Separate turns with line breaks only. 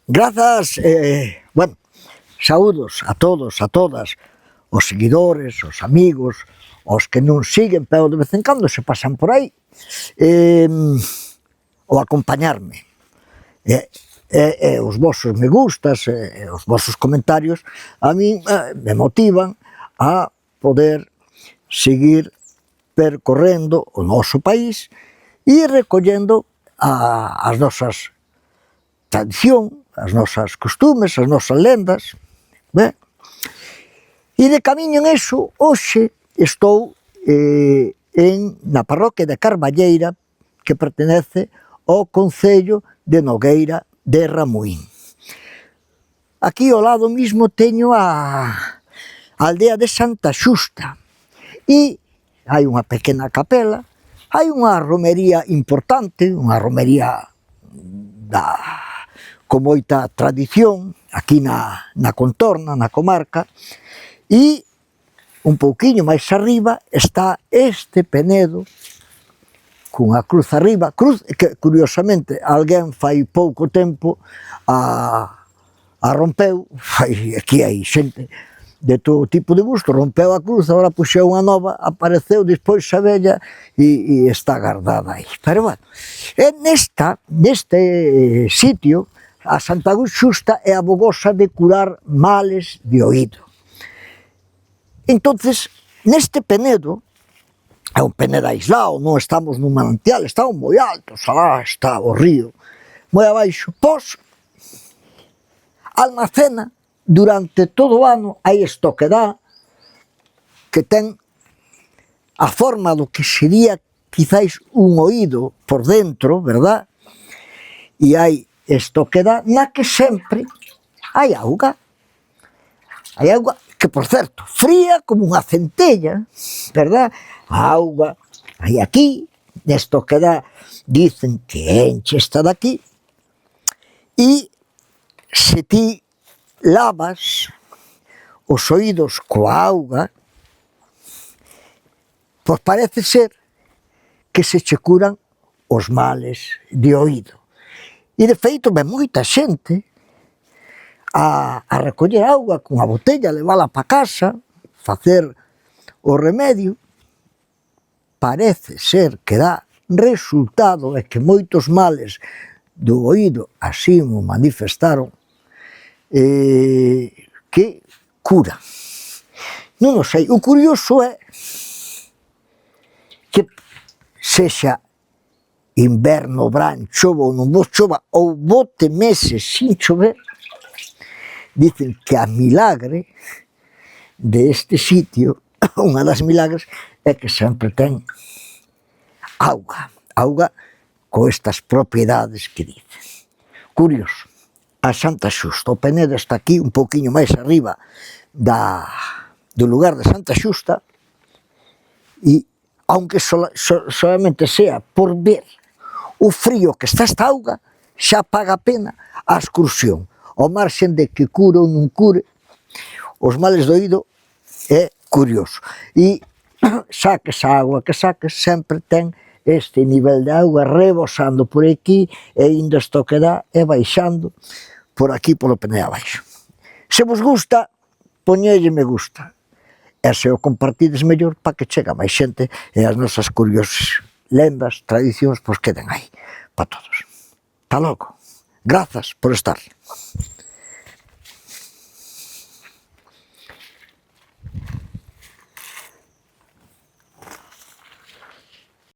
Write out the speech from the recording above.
Grazas, bueno, saúdos a todos, a todas, os seguidores, os amigos, os que non siguen, pero de vez en cando se pasan por aí, o acompañarme. Os vosos me gustas, os vosos comentarios, a min me motivan a poder seguir percorrendo o noso país e recollendo as nosas tradición, as nosas costumes, as nosas lendas. E de camiño en eso, hoxe estou na parroquia de Carballeira, que pertenece ao concello de Nogueira de Ramuín. Aquí ao lado mismo teño a aldea de Santa Xusta e hai unha pequena capela, hai unha romería importante, unha romería con moita tradición aquí na contorna, na comarca, e un pouquiño máis arriba está este penedo cunha cruz arriba, cruz que curiosamente alguén fai pouco tempo a rompeu, aquí hai xente de todo tipo de gusto, rompeu a cruz, agora puxeu unha nova, apareceu despois a vella e está guardada aí. Pero bueno, neste sitio, a Santa Xusta é abogosa de curar males de oído. Entonces, neste penedo, é un penedo aislado, non estamos nun manantial, estamos moi altos, alá está o río, moi abaixo, pois, almacena durante todo o ano, hai isto que dá, que ten a forma do que sería quizáis un oído por dentro, verdad? E hai isto que dá, na que sempre hai auga. Hai auga que, por certo, fría como unha centella, verdad? A auga hai aquí, isto que dá, dicen que enche esta daqui, e se ti lavas os oídos coa auga, pois parece ser que se che curan os males de oído. E de feito ven moita xente a recoller auga cunha botella, levala pa casa, facer o remedio. Parece ser que dá resultado e que moitos males do oído así mo manifestaron, que cura. Non o sei, o curioso é que sexa inverno, verán, chova ou non vos chova, ou bote meses sin chover, dicen que a milagre deste sitio, unha das milagres, é que sempre ten auga, auga con estas propiedades que dicen. Curioso, a Santa Xusta, o penedo está aquí un pouquiño máis arriba do lugar de Santa Xusta, e aunque solamente sea por ver o frío que está esta auga, xa paga a pena a excursión, ao marxen de que cure ou non cure os males do oído. É curioso. E saques a agua que saques, sempre ten este nivel de auga rebosando por aquí, e indo isto que dá, e baixando por aquí polo penedo abaixo. Se vos gusta, poñelle me gusta. E se o compartides mellor, para que chega máis xente e as nosas curiosas lendas, tradicións, pois queden aí para todos. Hasta logo. Grazas por estar.